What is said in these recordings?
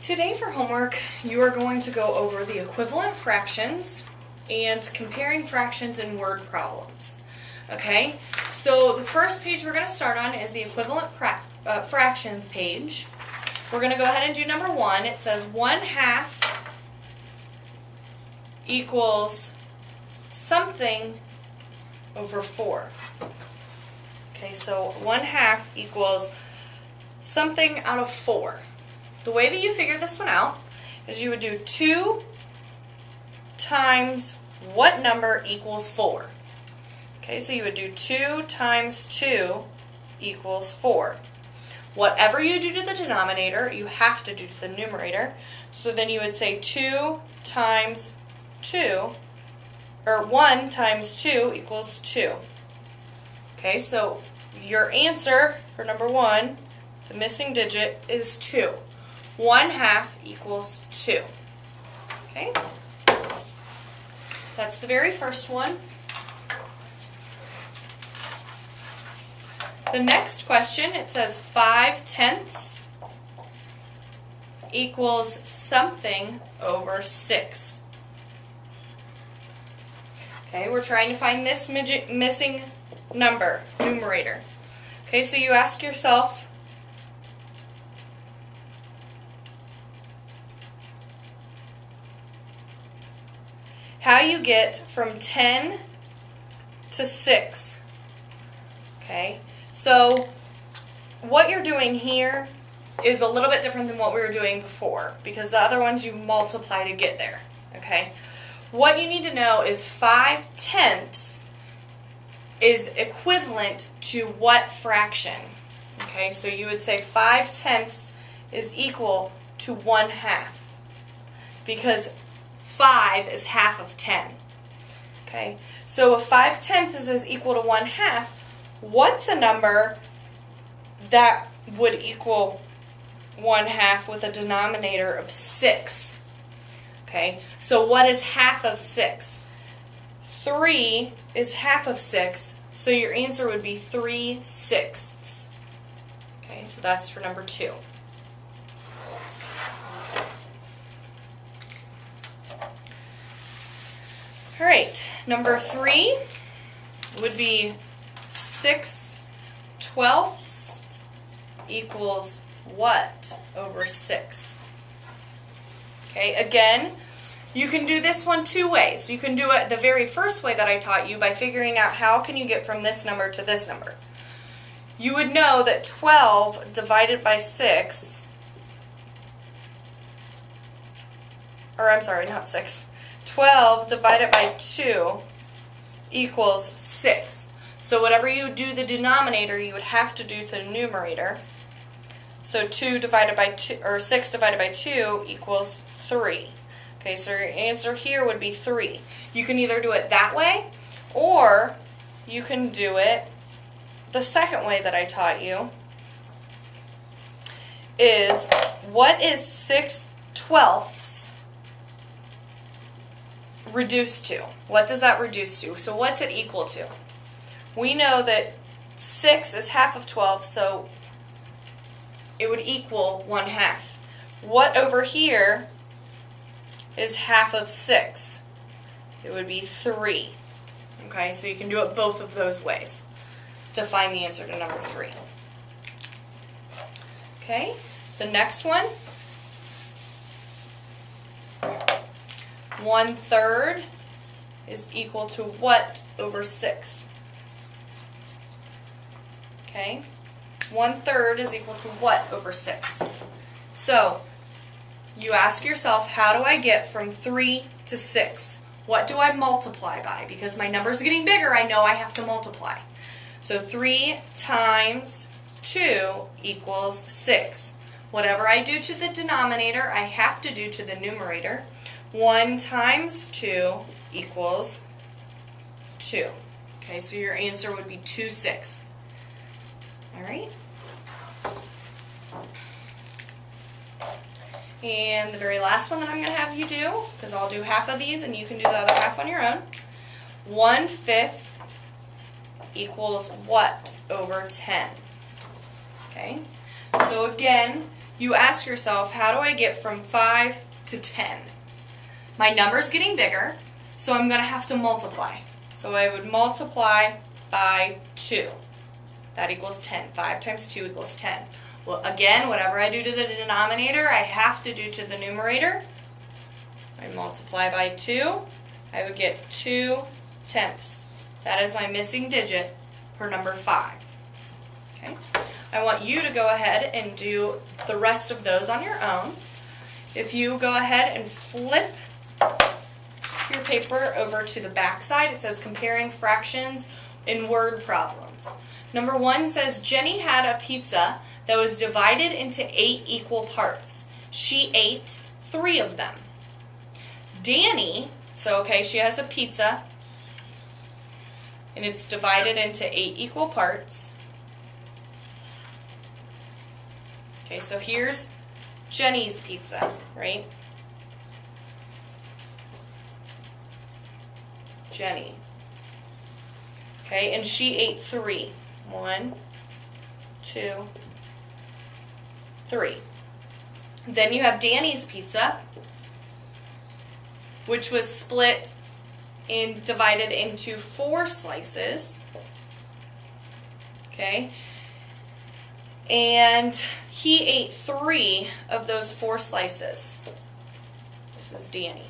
Today for homework, you are going to go over the equivalent fractions and comparing fractions in word problems. Okay, so the first page we're going to start on is the equivalent fractions page. We're going to go ahead and do number 1. It says 1/2 equals something over 4. Okay, so 1/2 equals something out of 4. The way that you figure this one out is you would do 2 times what number equals 4. Okay, so you would do 2 times 2 equals 4. Whatever you do to the denominator, you have to do to the numerator. So then you would say 2 times 2, or 1 times 2 equals 2. Okay, so your answer for number 1, the missing digit, is 2. 1/2 equals 2. Okay? That's the very first one. The next question, it says 5/10 equals something over 6. Okay, we're trying to find this missing number, numerator. Okay, so you ask yourself, how you get from 10 to 6. Okay, so what you're doing here is a little bit different than what we were doing before, because the other ones you multiply to get there. Okay, what you need to know is 5/10 is equivalent to what fraction? Okay, so you would say 5/10 is equal to 1/2, because 5 is half of 10. Okay, so if 5/10 is equal to 1/2, what's a number that would equal 1/2 with a denominator of 6? Okay, so what is half of 6? 3 is half of 6, so your answer would be 3/6. Okay, so that's for number 2. Alright, number 3 would be 6/12 equals what over 6? Okay, again, you can do this one 2 ways. You can do it the very first way that I taught you by figuring out how can you get from this number to this number. You would know that 12 divided by 6, or I'm sorry, not 6. 12 divided by 2 equals 6. So whatever you do the denominator, you would have to do to the numerator. So 2 divided by 2, or 6 divided by 2 equals 3. Okay, so your answer here would be 3. You can either do it that way, or you can do it the second way that I taught you. Is, what is 6/12 reduced to? What does that reduce to? So what's it equal to? We know that 6 is half of 12, so it would equal 1/2. What over here is half of 6? It would be 3. Okay, so you can do it both of those ways to find the answer to number 3. Okay, the next one, 1/3 is equal to what over 6? Okay, 1/3 is equal to what over 6? So, you ask yourself, how do I get from 3 to 6? What do I multiply by? Because my number's getting bigger, I know I have to multiply. So 3 times 2 equals 6. Whatever I do to the denominator, I have to do to the numerator. 1 times 2 equals 2. Okay, so your answer would be 2/6. Alright? And the very last one that I'm going to have you do, because I'll do half of these and you can do the other half on your own. 1/5 equals what over 10? Okay, so again, you ask yourself, how do I get from 5 to 10? My number's getting bigger, so I'm going to have to multiply. So I would multiply by 2. That equals 10. 5 times 2 equals 10. Well, again, whatever I do to the denominator, I have to do to the numerator. I multiply by 2, I would get 2/10. That is my missing digit for number 5. Okay? I want you to go ahead and do the rest of those on your own. If you go ahead and flip your paper over to the back side, it says comparing fractions in word problems. Number 1 says Jenny had a pizza that was divided into 8 equal parts. She ate 3 of them. Danny, so okay, she has a pizza and it's divided into 8 equal parts. Okay, so here's Jenny's pizza, right? Jenny. Okay, and she ate 3. 1, 2, 3. Then you have Danny's pizza, which was split and divided into 4 slices. Okay, and he ate 3 of those 4 slices. This is Danny.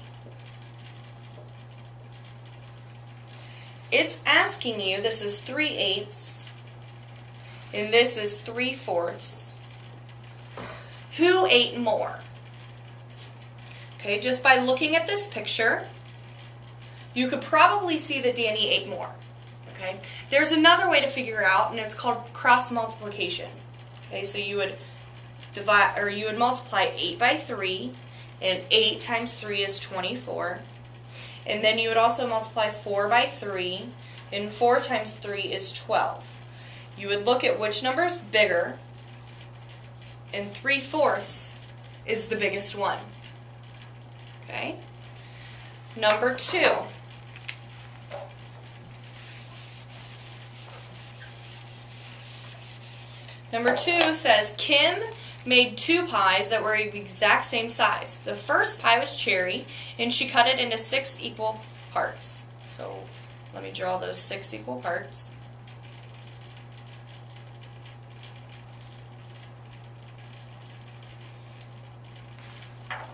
It's asking you, this is 3/8, and this is 3/4. Who ate more? Okay, just by looking at this picture, you could probably see that Danny ate more. Okay, there's another way to figure out, and it's called cross multiplication. Okay, so you would divide, or you would multiply 8 by 3, and 8 times 3 is 24. And then you would also multiply 4 by 3, and 4 times 3 is 12. You would look at which number is bigger, and 3/4 is the biggest one. Okay? Number 2. Number 2 says Kim made 2 pies that were the exact same size. The first pie was cherry, and she cut it into 6 equal parts. So let me draw those 6 equal parts.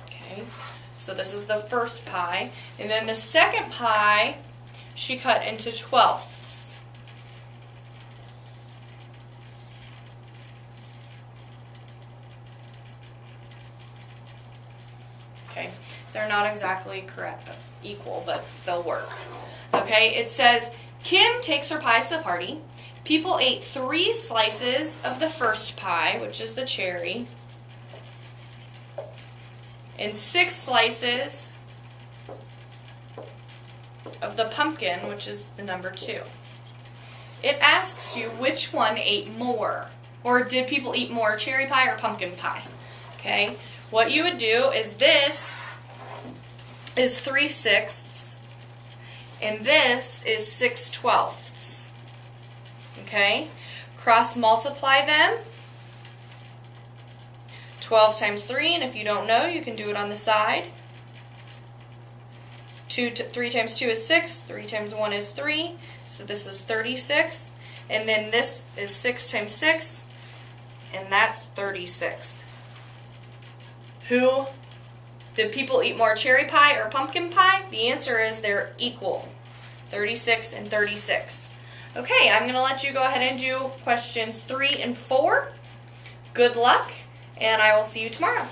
Okay, so this is the first pie. And then the second pie, she cut into 12ths. Okay, they're not exactly correct, equal, but they'll work. Okay, it says, Kim takes her pies to the party. People ate 3 slices of the first pie, which is the cherry, and 6 slices of the pumpkin, which is the number 2. It asks you which one ate more, or did people eat more, cherry pie or pumpkin pie? Okay. What you would do is this is 3/6, and this is 6/12. Okay? Cross multiply them. 12 times 3, and if you don't know, you can do it on the side. 3 times 2 is 6, 3 times 1 is 3, so this is 36, and then this is 6 times 6, and that's 36. Did people eat more, cherry pie or pumpkin pie? The answer is they're equal, 36 and 36. Okay, I'm going to let you go ahead and do questions 3 and 4. Good luck, and I will see you tomorrow.